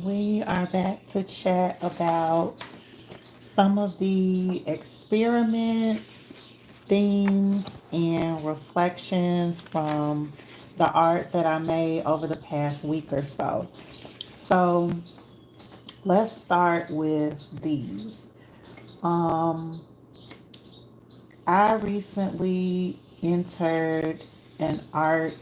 We are back to chat about some of the experiments, themes, and reflections from the art that I made over the past week or so. So let's start with these. Um, I recently entered an art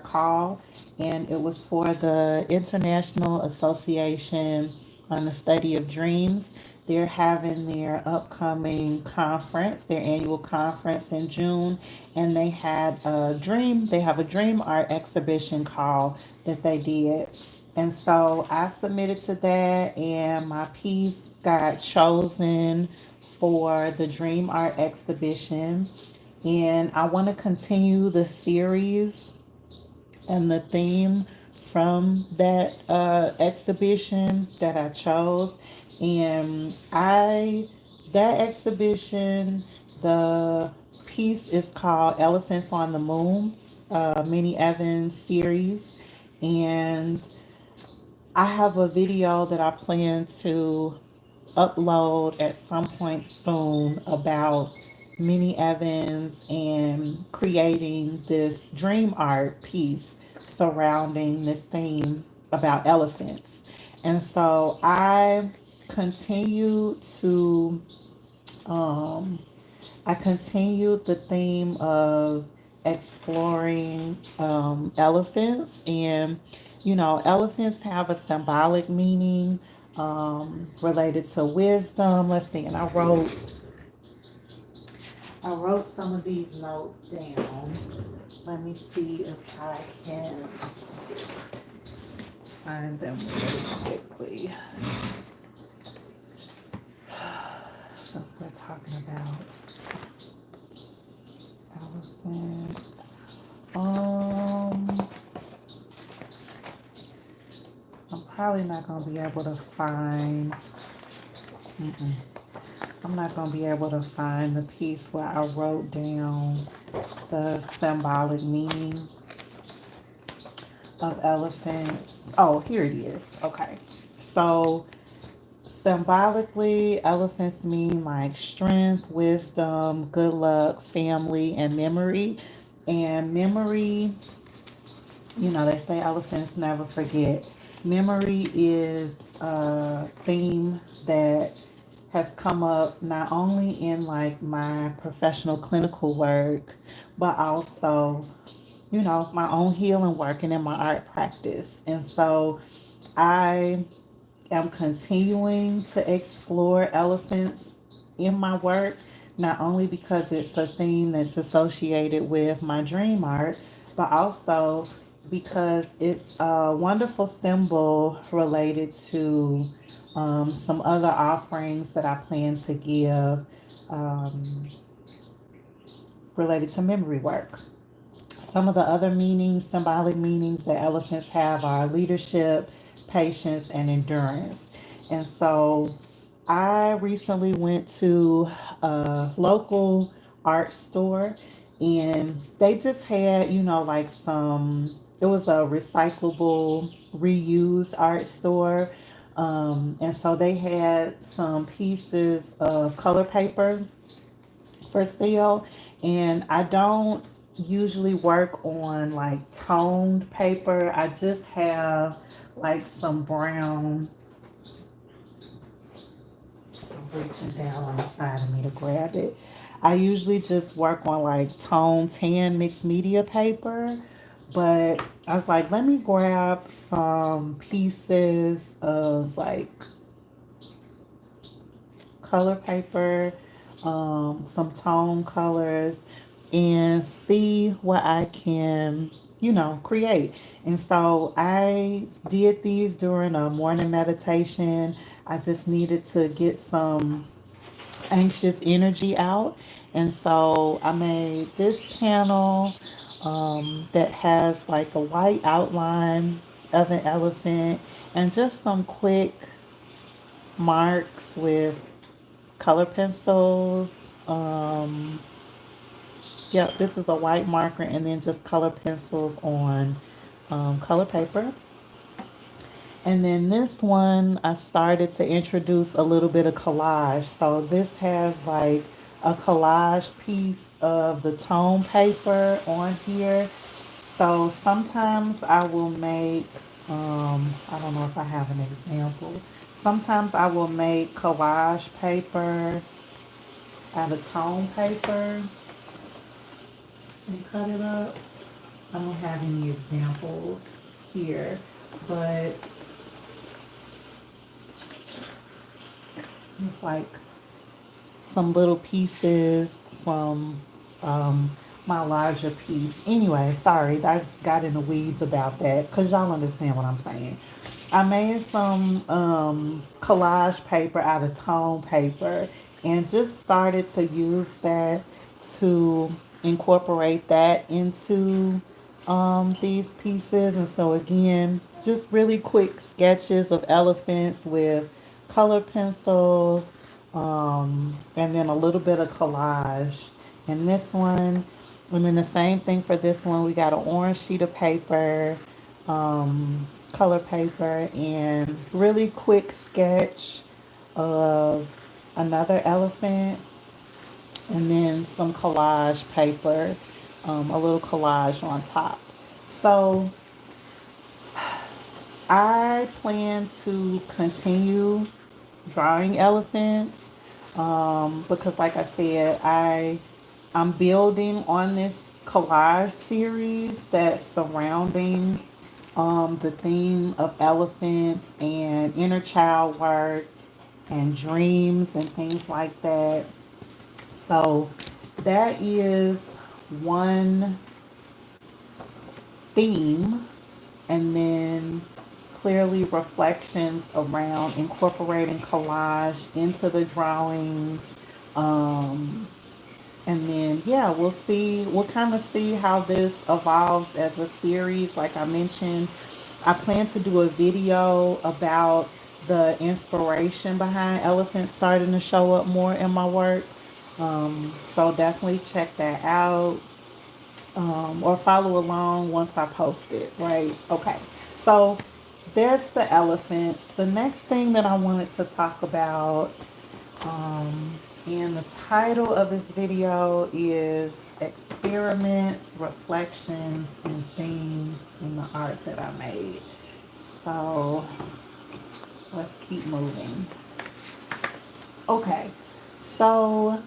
call, and it was for the International Association on the Study of Dreams. They're having their upcoming conference, their annual conference in June, and they have a dream art exhibition call that they did. And so I submitted to that, and my piece got chosen for the dream art exhibition. And I want to continue the series and the theme from that exhibition that I chose. And that exhibition, the piece is called Elephants on the Moon, Minnie Evans series. And I have a video that I plan to upload at some point soon about Minnie Evans and creating this dream art piece surrounding this theme about elephants. And so continue to um, I continued the theme of exploring elephants, and elephants have a symbolic meaning related to wisdom. Let's see, and I wrote some of these notes down. Let me see if I can find them really quickly. Since we're talking about elephants. I'm probably not gonna be able to find. Mm-mm. I'm not gonna be able to find the piece where I wrote down the symbolic meaning of elephants. Oh, here it is. Okay, so symbolically, elephants mean like strength, wisdom, good luck, family, and memory. And memory, they say elephants never forget. Memory is a theme that has come up not only in like my professional clinical work, but also, my own healing work and in my art practice. And so I am continuing to explore elephants in my work, not only because it's a theme that's associated with my dream art, but also because it's a wonderful symbol related to some other offerings that I plan to give um, related to memory work. Some of the other meanings, symbolic meanings that elephants have are leadership, patience, and endurance. And so I recently went to a local art store, and they just had, like it was a recyclable, reused art store. And so they had some pieces of color paper for sale. And I don't usually work on like toned paper. I just have like some brown. I'm reaching down on the side of me to grab it. I usually just work on like tone tan mixed media paper, but I was like, let me grab some pieces of like color paper, some tone colors, and see what I can, create. And so I did these during a morning meditation. I just needed to get some anxious energy out. And so I made this panel that has like a white outline of an elephant and just some quick marks with color pencils. Um, yep, this is a white marker and then just color pencils on color paper. And then this one, I started to introduce a little bit of collage. So this has like a collage piece of the tone paper on here. So sometimes I will make, I don't know if I have an example. Sometimes I will make collage paper out of tone paper and cut it up. I don't have any examples here, but it's like some little pieces from um, my larger piece. Anyway, sorry, I got in the weeds about that because y'all understand what I'm saying. I made some collage paper out of tone paper and just started to use that to incorporate that into these pieces. And so, again, just really quick sketches of elephants with color pencils, and then a little bit of collage. And this one, and then the same thing for this one, we got an orange sheet of paper, color paper, and really quick sketch of another elephant, and then some collage paper, a little collage on top. So I plan to continue drawing elephants, because like I said, I'm building on this collage series that's surrounding the theme of elephants and inner child work and dreams and things like that. So that is one theme, and then clearly reflections around incorporating collage into the drawings. Um, and then, yeah, we'll kind of see how this evolves as a series. Like I mentioned, I plan to do a video about the inspiration behind elephants starting to show up more in my work. So definitely check that out, or follow along once I post it, right? Okay, so there's the elephants. The next thing that I wanted to talk about, and the title of this video is Experiments, Reflections, and Themes in the Art That I Made. So let's keep moving. Okay, so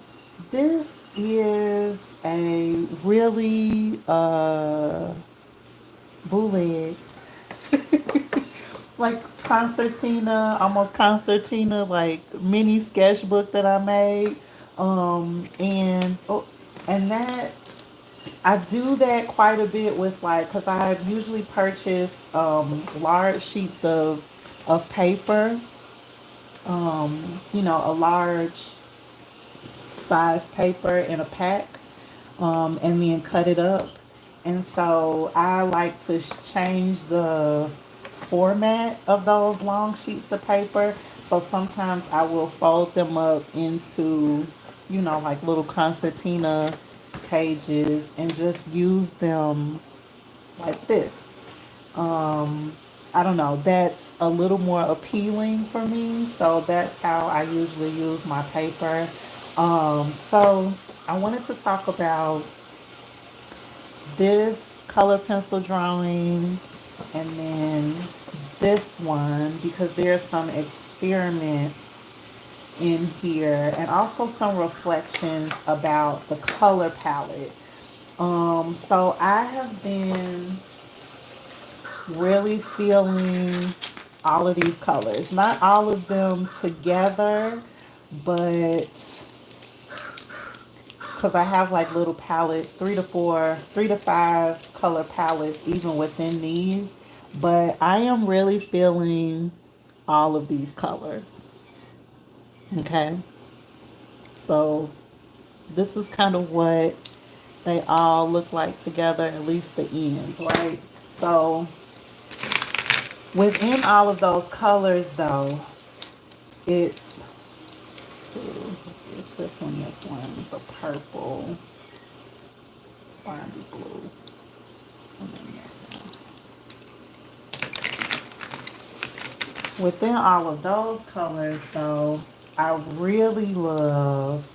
this is a really bootleg, like concertina, almost concertina, like mini sketchbook that I made. And and that I do that quite a bit with, like, because I usually purchase large sheets of paper, a large size paper in a pack, and then cut it up. And so I like to change the format of those long sheets of paper. So sometimes I will fold them up into, like little concertina pages and just use them like this. Um, I don't know, that's a little more appealing for me. So that's how I usually use my paper. So I wanted to talk about this color pencil drawing and then this one because there's some experiments in here and also some reflections about the color palette. So I have been really feeling all of these colors. Not all of them together, but because I have like little palettes, 3 to 5 color palettes even within these. But I am really feeling all of these colors. Okay. So this is kind of what they all look like together, at least the ends, right? So within all of those colors, though, it's this one, the purple, orangey blue, and then this one. Within all of those colors, though, I really love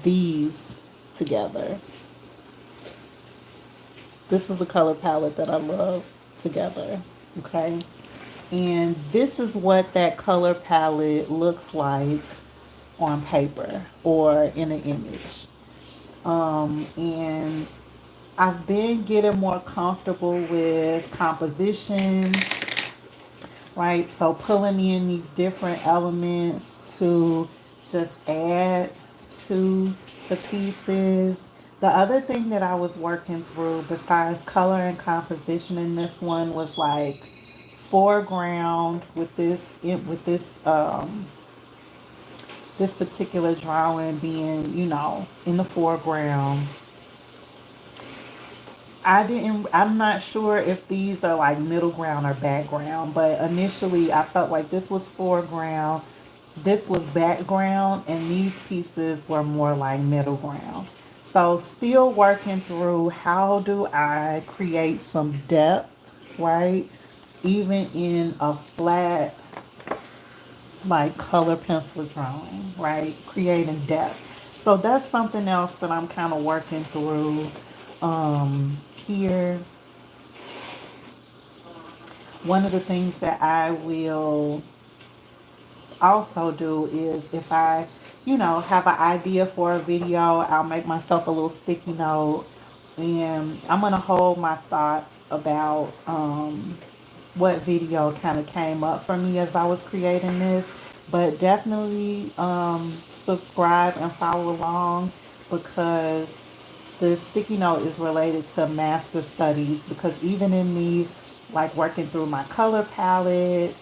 these together. This is the color palette that I love together. Okay. And this is what that color palette looks like on paper or in an image. And I've been getting more comfortable with composition, right? So pulling in these different elements to just add to the pieces. The other thing that I was working through besides color and composition in this one was like foreground with this particular drawing being, in the foreground. I'm not sure if these are like middle ground or background, but initially I felt like this was foreground, this was background, and these pieces were more like middle ground. So still working through how do I create some depth, right? Even in a flat like color pencil drawing, right? Creating depth. So that's something else that I'm kind of working through here. One of the things that I will also do is if I, have an idea for a video, I'll make myself a little sticky note and I'm going to hold my thoughts about what video kind of came up for me as I was creating this. But definitely subscribe and follow along because the sticky note is related to master studies because even in me like working through my color palette,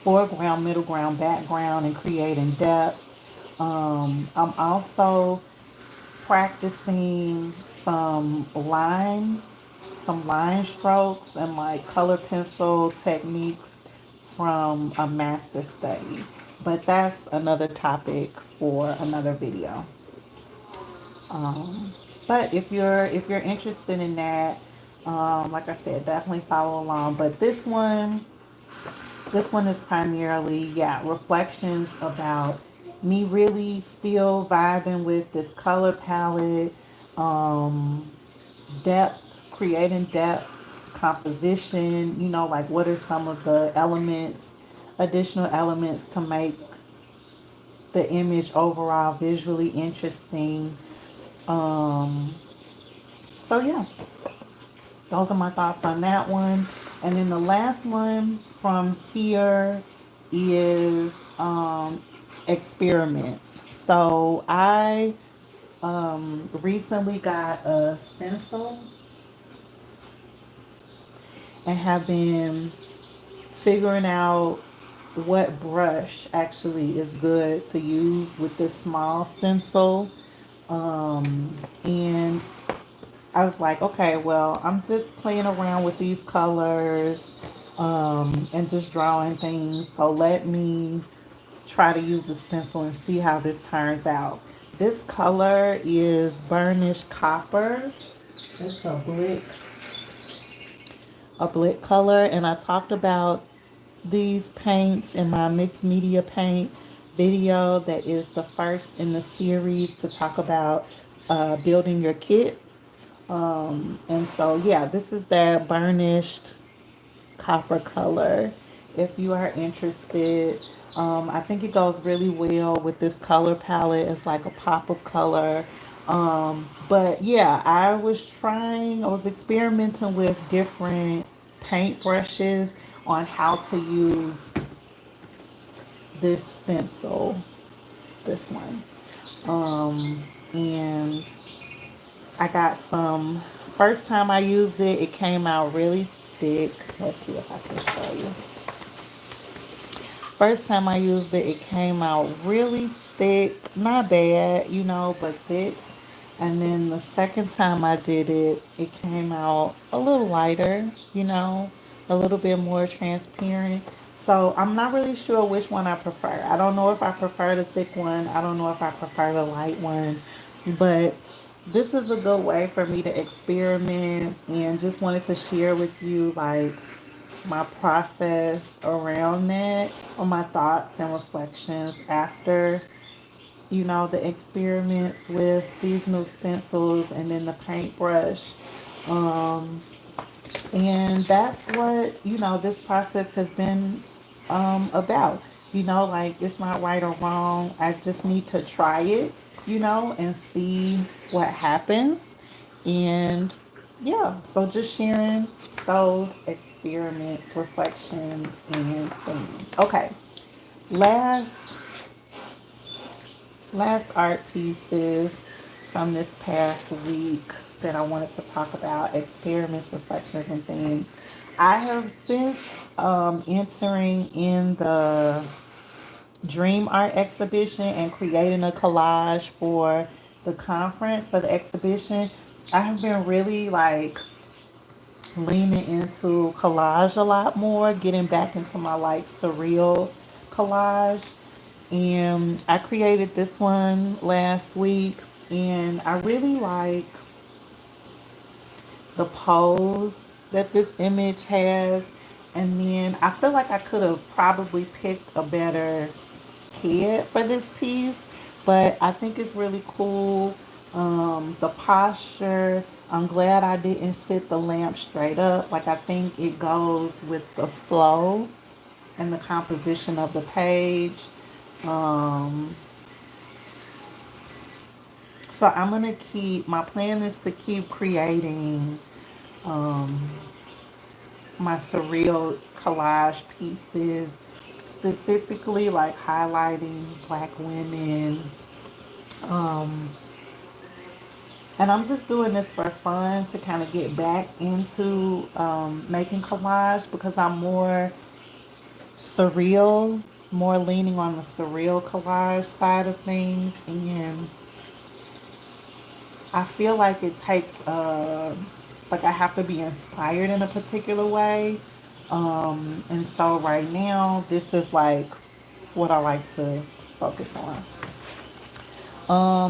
foreground, middle ground, background, and creating depth, I'm also practicing some line strokes and like color pencil techniques from a master study. But that's another topic for another video. Um, but if you're interested in that, like I said, definitely follow along. But this one is primarily, yeah, reflections about me really still vibing with this color palette, um, depth, creating depth, composition, like what are some of the elements, additional elements to make the image overall visually interesting. Um, so yeah, those are my thoughts on that one. And then the last one from here is experiments. So I recently got a stencil and have been figuring out what brush actually is good to use with this small stencil. And I was like, okay, well, I'm just playing around with these colors and just drawing things. So let me try to use the stencil and see how this turns out. This color is burnished copper. It's a blick color, and I talked about these paints in my mixed media paint video that is the first in the series to talk about building your kit. And so, yeah, this is that burnished copper color. If you are interested, I think it goes really well with this color palette. It's like a pop of color. But yeah, I was experimenting with different paint brushes on how to use this stencil, this one. And I got some, first time I used it, it came out really thick. Let's see if I can show you. First time I used it, it came out really thick. Not bad, but thick. And then the second time I did it, it came out a little lighter, a little bit more transparent. So I'm not really sure which one I prefer. I don't know if I prefer the thick one. I don't know if I prefer the light one. But this is a good way for me to experiment and just wanted to share with you like my process around that, or my thoughts and reflections after, the experiments with these new stencils and then the paintbrush. Um, and that's what, this process has been about. Like, it's not right or wrong. I just need to try it, and see what happens. And yeah, so just sharing those experiments, reflections, and things. Okay, last last art pieces from this past week that I wanted to talk about, experiments, reflections, and things. I have since entering in the dream art exhibition and creating a collage for the conference for the exhibition. I have been really like leaning into collage a lot more, getting back into my like surreal collage. And I created this one last week, and I really like the pose that this image has. And then I feel like I could have probably picked a better head for this piece, but I think it's really cool. The posture, I'm glad I didn't sit the lamp straight up. Like, I think it goes with the flow and the composition of the page. Um, so I'm gonna my plan is to keep creating um, my surreal collage pieces, specifically like highlighting Black women. Um, and I'm just doing this for fun to kind of get back into making collage because I'm more surreal, more leaning on the surreal collage side of things. And I feel like it takes, like I have to be inspired in a particular way. And so right now, this is like what I like to focus on.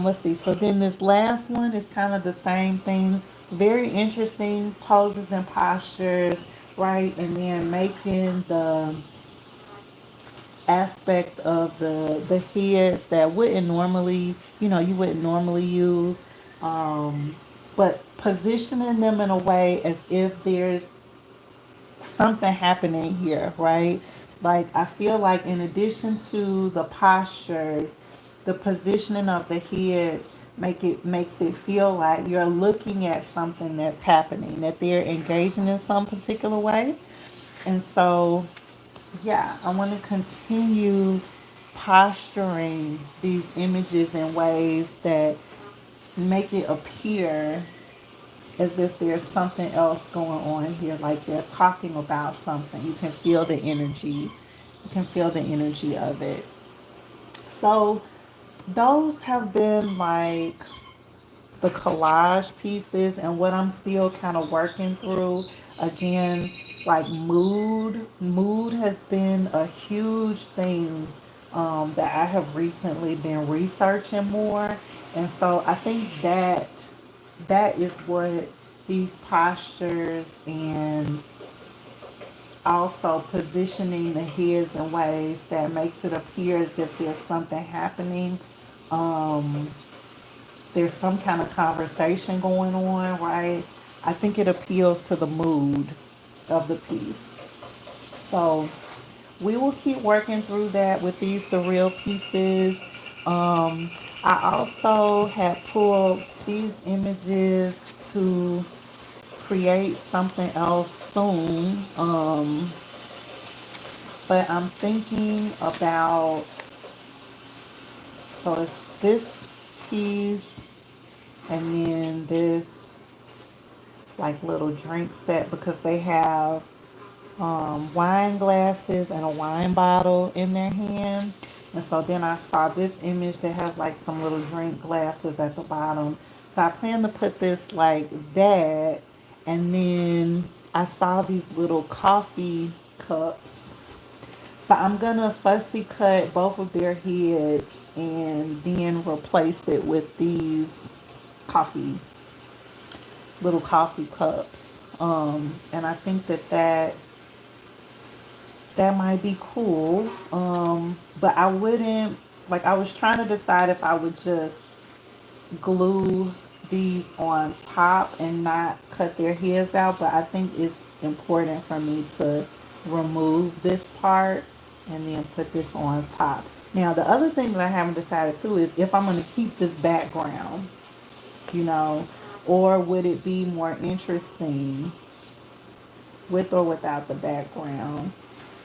Let's see. So then this last one is kind of the same thing. Very interesting poses and postures, right? And then making the aspect of the heads that wouldn't normally, you wouldn't normally use, um, but positioning them in a way as if there's something happening here, right? Like, I feel like in addition to the postures, the positioning of the heads makes it feel like you're looking at something that's happening, that they're engaging in some particular way. And so, yeah, I want to continue posturing these images in ways that make it appear as if there's something else going on here, like they're talking about something. You can feel the energy. You can feel the energy of it. So those have been like the collage pieces, and what I'm still kind of working through. Again, like mood has been a huge thing that I have recently been researching more. And so I think that is what these postures and also positioning the heads in ways that makes it appear as if there's something happening. Um, there's some kind of conversation going on, right? I think it appeals to the mood of the piece. So we will keep working through that with these surreal pieces. I also had pulled these images to create something else soon. But I'm thinking about, so it's this piece and then this like little drink set because they have wine glasses and a wine bottle in their hand. And so then I saw this image that has like some little drink glasses at the bottom. So I plan to put this like that. And then I saw these little coffee cups. So I'm gonna fussy cut both of their heads and then replace it with these coffee little coffee cups. And I think that That might be cool. But I wouldn't, like, I was trying to decide if I would just glue these on top and not cut their heads out, but I think it's important for me to remove this part and then put this on top. Now, the other thing that I haven't decided too is if I'm going to keep this background, you know, or would it be more interesting with or without the background?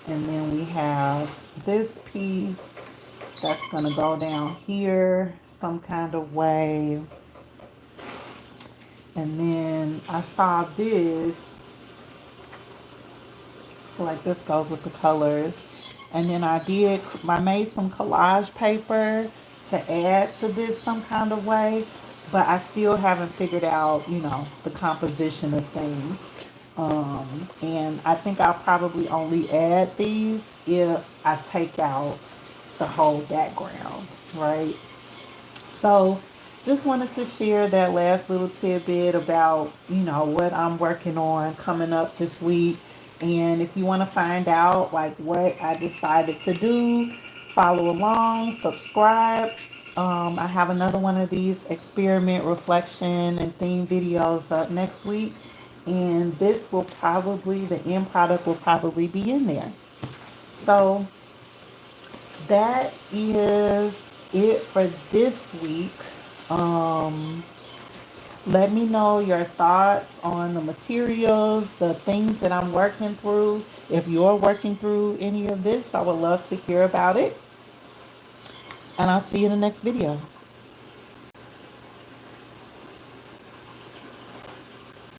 And then we have this piece that's going to go down here some kind of way. And then I saw this, I feel like this goes with the colors. And then I made some collage paper to add to this some kind of way, but I still haven't figured out, you know, the composition of things. And I think I'll probably only add these if I take out the whole background, right? So just wanted to share that last little tidbit about, you know, what I'm working on coming up this week. And if you want to find out like what I decided to do, follow along, subscribe. I have another one of these experiment, reflection, and theme videos up next week. And this will probably, the end product will probably be in there. So that is it for this week. Um, Let me know your thoughts on the materials, the things that I'm working through. If you're working through any of this, I would love to hear about it. And I'll see you in the next video.